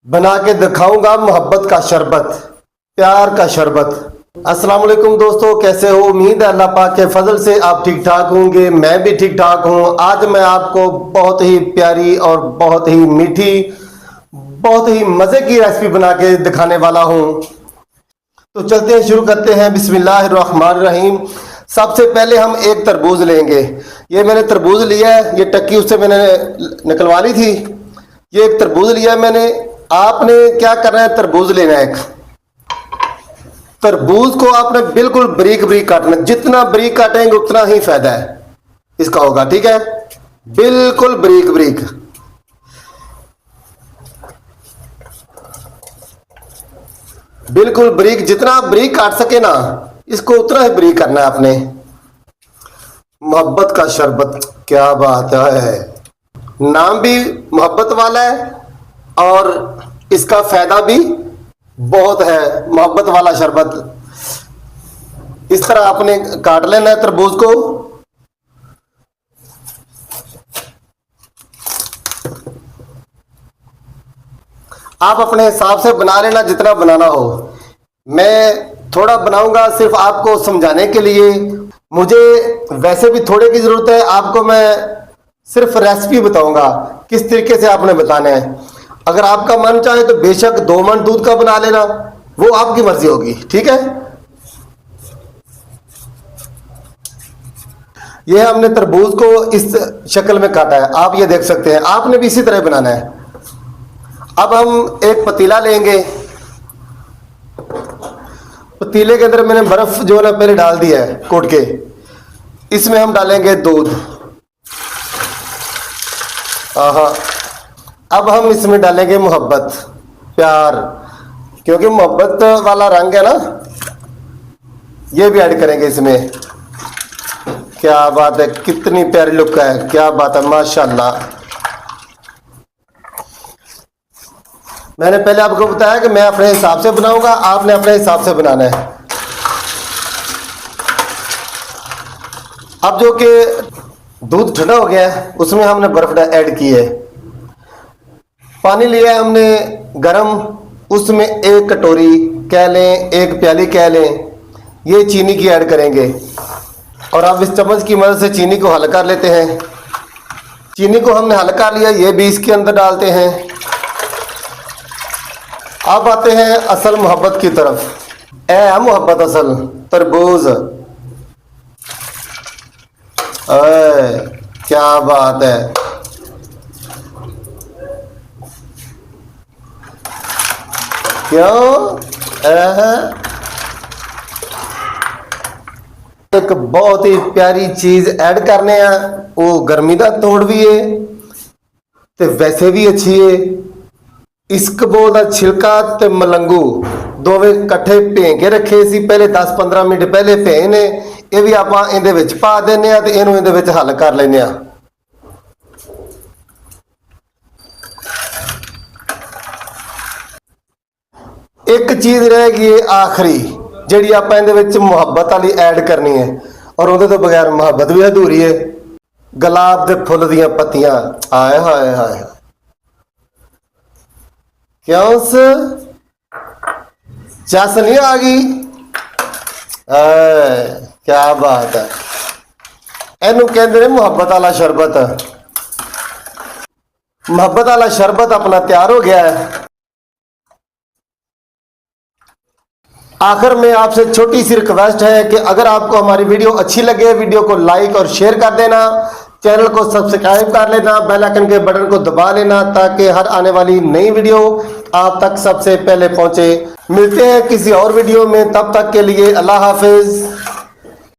बना के दिखाऊंगा मोहब्बत का शरबत, प्यार का शरबत। अस्सलाम वालेकुम दोस्तों, कैसे हो? उम्मीद है अल्लाह पाक के फजल से आप ठीक ठाक होंगे। मैं भी ठीक ठाक हूँ। आज मैं आपको बहुत ही प्यारी और बहुत ही मीठी, बहुत ही मज़े की रेसिपी बना के दिखाने वाला हूँ। तो चलते हैं, शुरू करते हैं। बिस्मिल्लाहिर्रहमानिर्रहीम। सबसे पहले हम एक तरबूज लेंगे। ये मैंने तरबूज लिया है, ये टक्की उससे मैंने निकलवा ली थी। ये एक तरबूज लिया है मैंने। आपने क्या करना है, तरबूज लेना है। एक तरबूज को आपने बिल्कुल बारीक बारीक काटना, जितना बारीक काटेंगे उतना ही फायदा है इसका होगा, ठीक है? बिल्कुल बारीक बारीक, बिल्कुल बारीक, जितना बारीक काट सके ना इसको उतना ही बारीक करना है आपने। मोहब्बत का शरबत, क्या बात है! नाम भी मोहब्बत वाला है और इसका फायदा भी बहुत है। मोहब्बत वाला शरबत इस तरह आपने काट लेना है तरबूज को। आप अपने हिसाब से बना लेना, जितना बनाना हो। मैं थोड़ा बनाऊंगा सिर्फ आपको समझाने के लिए। मुझे वैसे भी थोड़े की जरूरत है, आपको मैं सिर्फ रेसिपी बताऊंगा किस तरीके से आपने बताना है। अगर आपका मन चाहे तो बेशक 2 मन दूध का बना लेना, वो आपकी मर्जी होगी, ठीक है? ये हमने तरबूज को इस शक्ल में काटा है, आप ये देख सकते हैं। आपने भी इसी तरह बनाना है। अब हम एक पतीला लेंगे। पतीले के अंदर मैंने बर्फ जो है ना पहले डाल दिया है कोट के। इसमें हम डालेंगे दूध। अब हम इसमें डालेंगे मोहब्बत, प्यार, क्योंकि मोहब्बत वाला रंग है ना, ये भी ऐड करेंगे इसमें। क्या बात है, कितनी प्यारी लुक है, क्या बात है, माशाल्लाह। मैंने पहले आपको बताया कि मैं अपने हिसाब से बनाऊंगा, आपने अपने हिसाब से बनाना है। अब जो कि दूध ठंडा हो गया है, उसमें हमने बर्फ ऐड की है। पानी लिया है हमने गरम, उसमें 1 कटोरी कह लें, 1 प्याली कह लें, ये चीनी की ऐड करेंगे। और अब इस चम्मच की मदद से चीनी को हल कर लेते हैं। चीनी को हमने हल कर लिया, ये भी इसके अंदर डालते हैं। अब आते हैं असल मोहब्बत की तरफ। ए मोहब्बत असल तरबूज, क्या बात है! क्यों? एक बहुत ही प्यारी चीज ऐड करने हैं, वो गर्मी का तोड़ भी है ते वैसे भी अच्छी है। इसकबोल का छिलका ते मलंगू दोवें इकट्ठे भे के रखे सी पहले, 10-15 मिनट पहले भे ने। ये भी आप इहदे विच पा देने आ ते इहनूं इहदे विच हल कर लेने आ। एक चीज रह गई है आखिरी, जिहड़ी आप इहदे विच मुहब्बत वाली ऐड करनी है, और उहदे तो बगैर मुहब्बत भी अधूरी है। गुलाब के फुल दियां पत्तियां, आए हाय हाय, क्यों चस नहीं आ गई? क्या बात है! इनू कहते हैं मुहब्बत वाला शरबत। मोहब्बत वाला शरबत अपना तैयार हो गया है। आखिर में आपसे छोटी सी रिक्वेस्ट है कि अगर आपको हमारी वीडियो अच्छी लगे, वीडियो को लाइक और शेयर कर देना, चैनल को सब्सक्राइब कर लेना, बेल आइकन के बटन को दबा लेना, ताकि हर आने वाली नई वीडियो आप तक सबसे पहले पहुंचे। मिलते हैं किसी और वीडियो में, तब तक के लिए अल्लाह हाफिज।